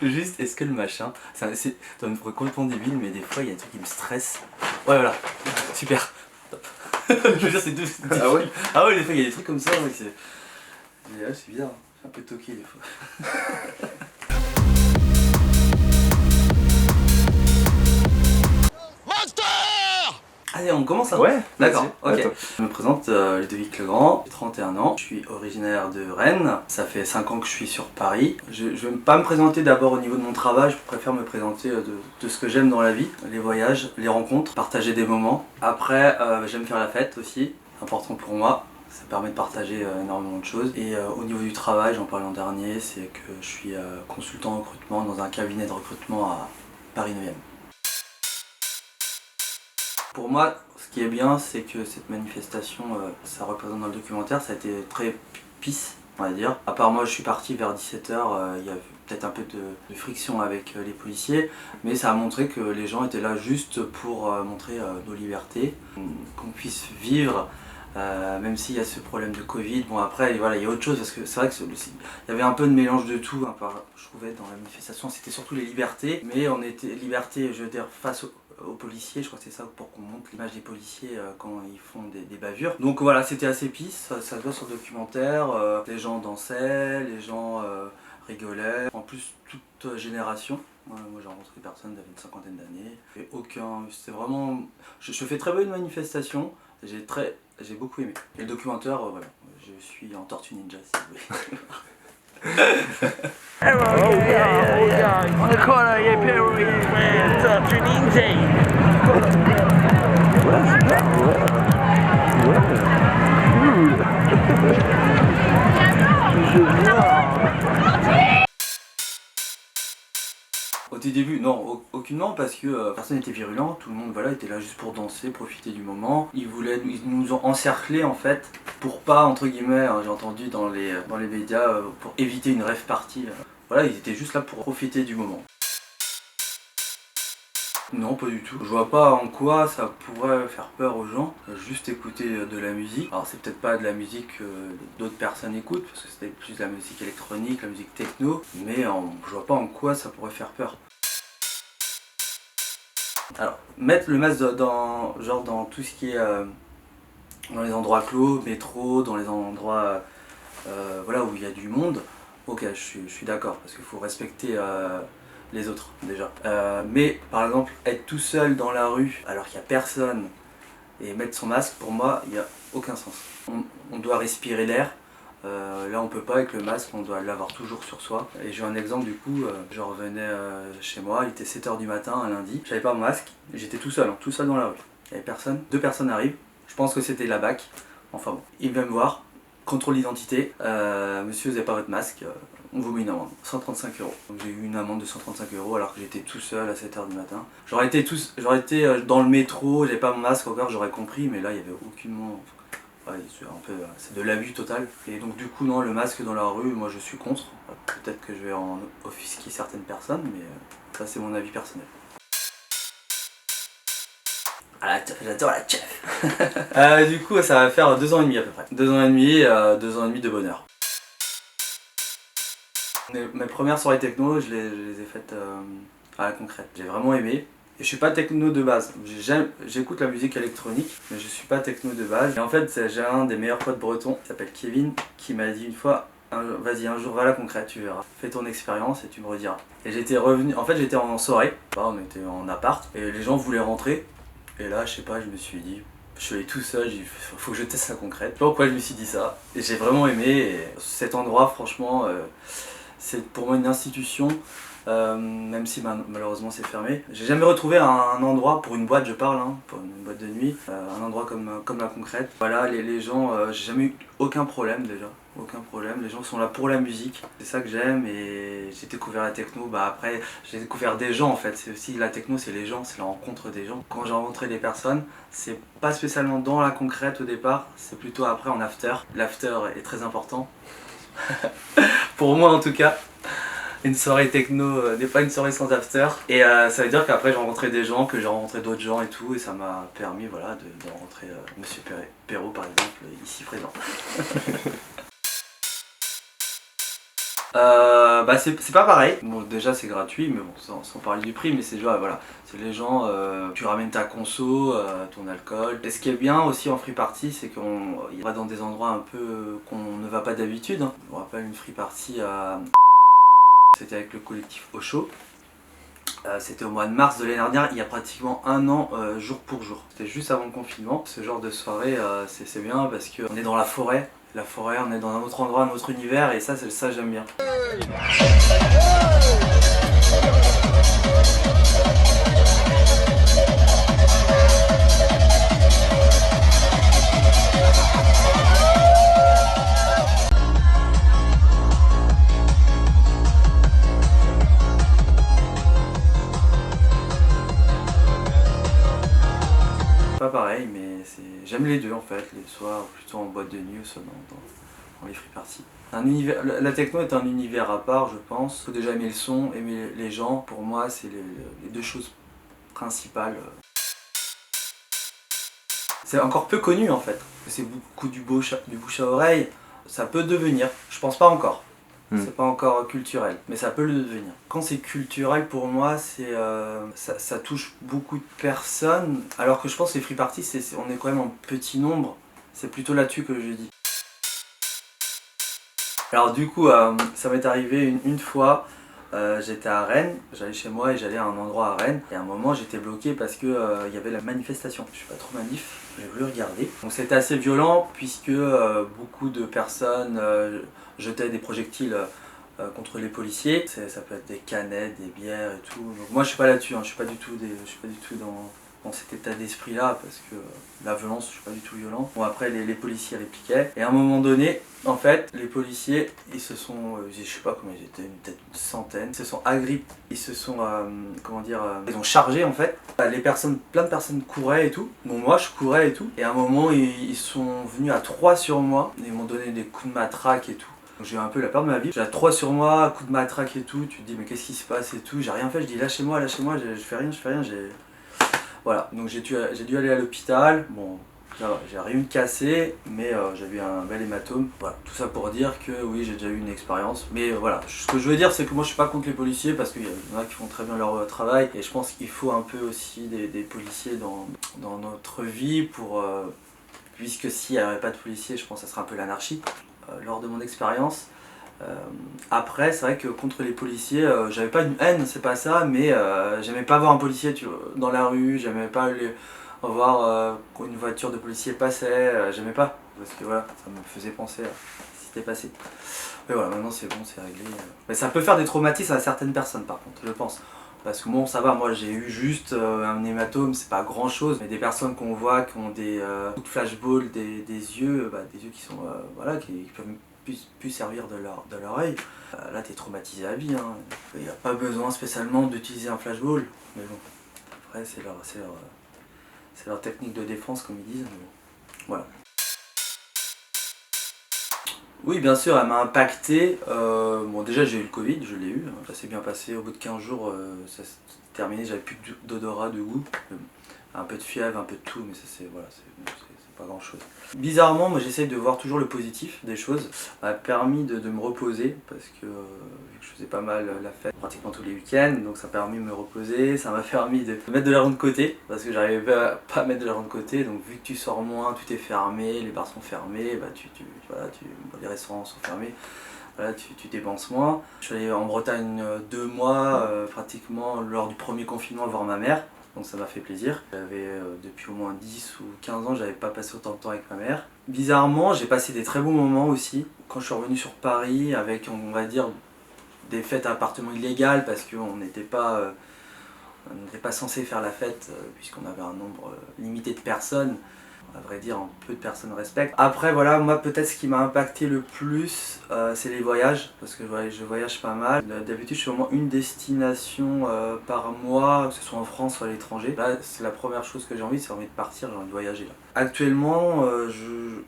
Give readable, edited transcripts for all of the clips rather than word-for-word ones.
Juste, est-ce que le machin, c'est complètement débile, mais des fois il y a des trucs qui me stressent. Ouais, voilà, super, top. Je veux dire, c'est deux. Ah ouais? Ah ouais, des fois il y a des trucs comme ça, ouais, c'est bizarre, hein. Je suis un peu toqué des fois. Allez, on commence hein. Ouais, d'accord, vas-y, ok. attends. Je me présente, Ludovic Legrand, j'ai 31 ans, je suis originaire de Rennes, ça fait 5 ans que je suis sur Paris. Je vais pas me présenter d'abord au niveau de mon travail, je préfère me présenter de ce que j'aime dans la vie, les voyages, les rencontres, partager des moments. Après, j'aime faire la fête aussi, important pour moi. Ça permet de partager énormément de choses. Et au niveau du travail, j'en parlais l'an dernier, c'est que je suis consultant en recrutement dans un cabinet de recrutement à Paris 9e. Pour moi, ce qui est bien, c'est que cette manifestation, ça représente dans le documentaire, ça a été très peace, on va dire. À part moi, je suis parti vers 17h, il y avait peut-être un peu de friction avec les policiers, mais ça a montré que les gens étaient là juste pour montrer nos libertés, qu'on puisse vivre, même s'il y a ce problème de Covid. Bon après, voilà, il y a autre chose, parce que c'est vrai qu'il y avait un peu de mélange de tout, hein, je trouvais, dans la manifestation, c'était surtout les libertés, mais on était liberté, je veux dire, face aux policiers, je crois que c'est ça pour qu'on montre l'image des policiers quand ils font des bavures. Donc voilà, c'était assez peace, ça se voit sur le documentaire, les gens dansaient, les gens rigolaient, en plus toute génération. Moi j'ai rencontré des personnes d'avant une cinquantaine d'années, et c'était vraiment... Je fais très bonne manifestation, j'ai beaucoup aimé. Et le documentaire, voilà, je suis en tortue ninja si vous voulez. On the corner, yeah, Perry, man, Tortue Ninja. Au tout début, non, aucunement, parce que personne n'était virulent, tout le monde voilà, était là juste pour danser, profiter du moment. Ils nous ont encerclés en fait, pour pas, entre guillemets, hein, j'ai entendu dans les médias, pour éviter une rave party. Voilà, ils étaient juste là pour profiter du moment. Non, pas du tout. Je vois pas en quoi ça pourrait faire peur aux gens, juste écouter de la musique. Alors c'est peut-être pas de la musique que d'autres personnes écoutent, parce que c'était plus de la musique électronique, la musique techno, mais je vois pas en quoi ça pourrait faire peur. Alors, mettre le masque dans tout ce qui est dans les endroits clos, métro, dans les endroits voilà, où il y a du monde, ok, je suis d'accord, parce qu'il faut respecter les autres déjà. Mais par exemple, être tout seul dans la rue alors qu'il n'y a personne et mettre son masque, pour moi, il n'y a aucun sens. On doit respirer l'air. Là on peut pas avec le masque, on doit l'avoir toujours sur soi. Et j'ai un exemple du coup, je revenais chez moi, il était 7h du matin un lundi, j'avais pas mon masque, j'étais tout seul dans la rue. Il y avait personne, 2 personnes arrivent, je pense que c'était la BAC, enfin bon. Il vient me voir, contrôle d'identité, monsieur vous n'avez pas votre masque, on vous met une amende, 135 €. Donc j'ai eu une amende de 135 € alors que j'étais tout seul à 7h du matin. J'aurais été dans le métro, j'avais pas mon masque encore, j'aurais compris, mais là il y avait aucunement... Ouais, c'est de l'abus total. Et donc du coup non, le masque dans la rue, moi je suis contre. Peut-être que je vais en offusquer certaines personnes, mais ça c'est mon avis personnel. Ah, j'adore la chef. Du coup ça va faire 2 ans et demi à peu près. 2 ans et demi de bonheur. Mes premières soirées techno, je les ai faites à la concrète. J'ai vraiment aimé. Et je suis pas techno de base, j'écoute la musique électronique, mais je suis pas techno de base. Et en fait, j'ai un des meilleurs potes bretons, qui s'appelle Kevin, qui m'a dit une fois, vas-y un jour va à la concrète, tu verras. Fais ton expérience et tu me rediras. Et j'étais revenu, en fait j'étais en soirée, on était en appart, et les gens voulaient rentrer. Et là, je sais pas, je me suis dit, je suis allé tout seul, j'ai dit, faut que je teste la concrète. Je sais pas pourquoi je me suis dit ça. Et j'ai vraiment aimé, et cet endroit, franchement, c'est pour moi une institution. Même si malheureusement c'est fermé. J'ai jamais retrouvé un endroit, pour une boîte je parle, hein, pour une boîte de nuit, un endroit comme la concrète. Voilà, les gens, j'ai jamais eu aucun problème déjà, aucun problème. Les gens sont là pour la musique, c'est ça que j'aime. Et j'ai découvert la techno, après j'ai découvert des gens en fait. C'est aussi la techno, c'est les gens, c'est la rencontre des gens. Quand j'ai rencontré des personnes, c'est pas spécialement dans la concrète au départ, c'est plutôt après en after. L'after est très important, pour moi en tout cas. Une soirée techno n'est pas une soirée sans after. Et ça veut dire qu'après j'ai rencontré des gens, que j'ai rencontré d'autres gens et tout. Et ça m'a permis voilà, de rencontrer Monsieur Perrault par exemple, ici présent. Bah c'est pas pareil. Bon déjà c'est gratuit, mais bon sans parler du prix, mais c'est genre voilà, c'est les gens, tu ramènes ta conso, ton alcool. Et ce qui est bien aussi en free party, c'est qu'on va dans des endroits un peu qu'on ne va pas d'habitude. Hein. Je me rappelle une free party à... C'était avec le collectif Ocho. C'était au mois de mars de l'année dernière, il y a pratiquement un an, jour pour jour. C'était juste avant le confinement. Ce genre de soirée, c'est bien parce qu'on est dans la forêt. La forêt, on est dans un autre endroit, un autre univers, et ça j'aime bien. Pas pareil, mais j'aime les deux en fait, les soirs plutôt en boîte de nuit ou soit dans les free parties. La techno est un univers à part, je pense. Il faut déjà aimer le son, aimer les gens. Pour moi, c'est les deux choses principales. C'est encore peu connu en fait. C'est beaucoup du bouche à oreille. Ça peut devenir, je pense pas encore. C'est pas encore culturel, mais ça peut le devenir. Quand c'est culturel, pour moi, ça touche beaucoup de personnes, alors que je pense que les free parties, on est quand même en petit nombre. C'est plutôt là-dessus que je dis. Alors du coup, ça m'est arrivé une fois, j'étais à Rennes, j'allais chez moi et j'allais à un endroit à Rennes. Et à un moment, j'étais bloqué parce que y avait la manifestation. Je suis pas trop manif, j'ai voulu regarder. Donc c'était assez violent puisque beaucoup de personnes jetaient des projectiles contre les policiers. Ça peut être des canettes, des bières et tout. Donc moi je suis pas là-dessus, hein. Je suis pas du tout dans cet état d'esprit là parce que la violence, je suis pas du tout violent. Bon après les policiers répliquaient et à un moment donné, en fait, les policiers, ils se sont, je sais pas combien ils étaient, peut-être une centaine, ils se sont agrippés, ils se sont, ils ont chargé en fait. Plein de personnes couraient et tout, donc moi je courais et tout. Et à un moment, ils sont venus à 3 sur moi, ils m'ont donné des coups de matraque et tout. J'ai eu un peu la peur de ma vie. J'ai à 3 sur moi, coup de matraque et tout, tu te dis mais qu'est-ce qui se passe et tout. J'ai rien fait, je dis lâchez-moi, je fais rien, Voilà, donc j'ai dû aller à l'hôpital. Bon, ça va, j'ai rien eu de cassé, mais j'avais un bel hématome. Voilà, tout ça pour dire que oui, j'ai déjà eu une expérience. Mais voilà, ce que je veux dire, c'est que moi je suis pas contre les policiers parce qu'il y en a qui font très bien leur travail. Et je pense qu'il faut un peu aussi des policiers dans notre vie puisque s'il n'y avait pas de policiers, je pense que ça serait un peu l'anarchie. Lors de mon expérience. Après, c'est vrai que contre les policiers, j'avais pas une haine, c'est pas ça, mais j'aimais pas voir un policier dans la rue, j'aimais pas voir quand une voiture de policier passait, j'aimais pas, parce que voilà, ça me faisait penser à ce qui s'était passé. Mais voilà, maintenant c'est bon, c'est réglé. Mais ça peut faire des traumatismes à certaines personnes par contre, je pense. Parce que bon, ça va, moi j'ai eu juste un hématome, c'est pas grand chose, mais des personnes qu'on voit qui ont des coups de flashball, des yeux qui sont, voilà, qui peuvent plus servir de leur œil. Là t'es traumatisé à vie, hein. Il n'y a pas besoin spécialement d'utiliser un flashball, mais bon, après c'est leur technique de défense comme ils disent, mais bon, voilà. Oui, bien sûr, elle m'a impacté. Bon, déjà, j'ai eu le Covid, je l'ai eu. Ça s'est bien passé. Au bout de 15 jours, ça s'est terminé. J'avais plus d'odorat, de goût. Un peu de fièvre, un peu de tout, mais ça, c'est pas grand chose. Bizarrement, moi, j'essaye de voir toujours le positif des choses. Ça m'a permis de me reposer parce que vu que je faisais pas mal la fête pratiquement tous les week-ends, donc ça m'a permis de me reposer. Ça m'a permis de mettre de l'argent de côté parce que j'arrivais pas à mettre de l'argent de côté. Donc, vu que tu sors moins, tout est fermé, les bars sont fermés, bah, les restaurants sont fermés. Voilà, tu dépenses moins. Je suis allé en Bretagne 2 mois pratiquement lors du premier confinement voir ma mère. Donc ça m'a fait plaisir. J'avais depuis au moins 10 ou 15 ans, j'avais pas passé autant de temps avec ma mère. Bizarrement, j'ai passé des très bons moments aussi. Quand je suis revenu sur Paris avec, on va dire, des fêtes à appartement illégales parce qu'on n'était pas censé faire la fête puisqu'on avait un nombre limité de personnes. À vrai dire, peu de personnes respectent. Après voilà, moi peut-être ce qui m'a impacté le plus, c'est les voyages, parce que je voyage pas mal. D'habitude je suis au moins une destination par mois, que ce soit en France ou à l'étranger. Là c'est la première chose que j'ai envie, c'est envie de partir, j'ai envie de voyager là. Actuellement,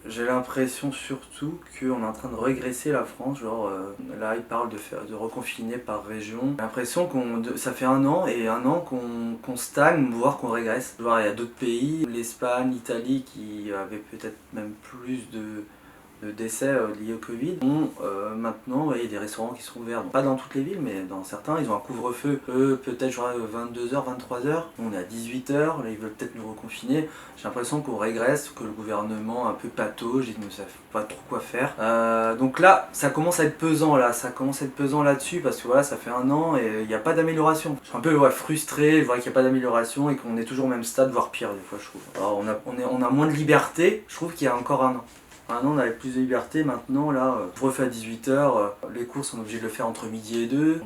j'ai l'impression surtout qu'on est en train de régresser la France, genre là ils parlent de reconfiner par région. J'ai l'impression ça fait un an qu'on stagne, voire qu'on régresse. Genre, il y a d'autres pays, l'Espagne, l'Italie, qui avaient peut-être même plus de décès liés au Covid, maintenant il y a des restaurants qui sont ouverts, donc, pas dans toutes les villes mais dans certains, ils ont un couvre-feu, eux peut-être genre 22h, 23h, on est à 18h, là ils veulent peut-être nous reconfiner, j'ai l'impression qu'on régresse, que le gouvernement un peu patauge, ils ne savent pas trop quoi faire, donc là ça commence à être pesant là-dessus parce que voilà ça fait 1 an et il n'y a pas d'amélioration, je suis un peu frustré, je vois qu'il n'y a pas d'amélioration et qu'on est toujours au même stade, voire pire des fois je trouve. Alors on a moins de liberté, je trouve qu'il y a encore 1 an. 1 an on avait plus de liberté, maintenant là, pour refaire à 18h, les courses on est obligé de le faire entre midi et 2,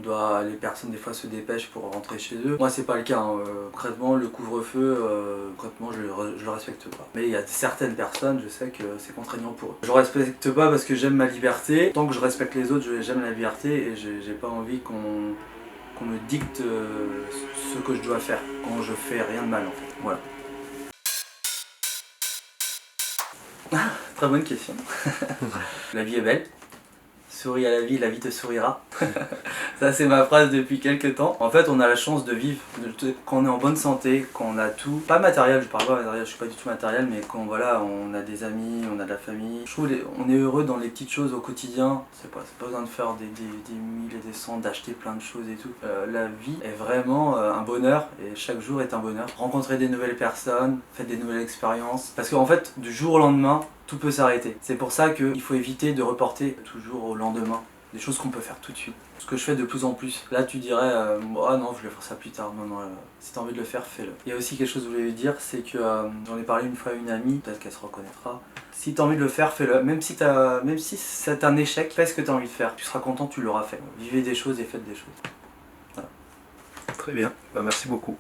les personnes des fois se dépêchent pour rentrer chez eux. Moi c'est pas le cas, hein. Concrètement le couvre-feu, concrètement je le respecte pas. Mais il y a certaines personnes, je sais que c'est contraignant pour eux. Je respecte pas parce que j'aime ma liberté, tant que je respecte les autres j'aime la liberté et j'ai pas envie qu'on me dicte ce que je dois faire quand je fais rien de mal en fait. Voilà. Très bonne question. La vie est belle. Souris à la vie te sourira. Ça c'est ma phrase depuis quelques temps. En fait on a la chance de vivre, quand on est en bonne santé, quand on a tout, pas matériel, je parle pas matériel, je suis pas du tout matériel, mais quand voilà, on a des amis, on a de la famille. Je trouve on est heureux dans les petites choses au quotidien. C'est pas besoin de faire des milles et des cents, d'acheter plein de choses et tout. La vie est vraiment un bonheur et chaque jour est un bonheur. Rencontrer des nouvelles personnes, faire des nouvelles expériences. Parce qu'en fait du jour au lendemain, tout peut s'arrêter. C'est pour ça qu'il faut éviter de reporter toujours au lendemain des choses qu'on peut faire tout de suite. Ce que je fais de plus en plus. Là tu dirais, ah non je vais faire ça plus tard. Non, si tu as envie de le faire, fais-le. Il y a aussi quelque chose que je voulais dire, c'est que j'en ai parlé une fois à une amie, peut-être qu'elle se reconnaîtra. Si tu as envie de le faire, fais-le. Même si c'est un échec, fais ce que tu as envie de faire. Tu seras content, tu l'auras fait. Vivez des choses et faites des choses. Voilà. Très bien, bah, merci beaucoup.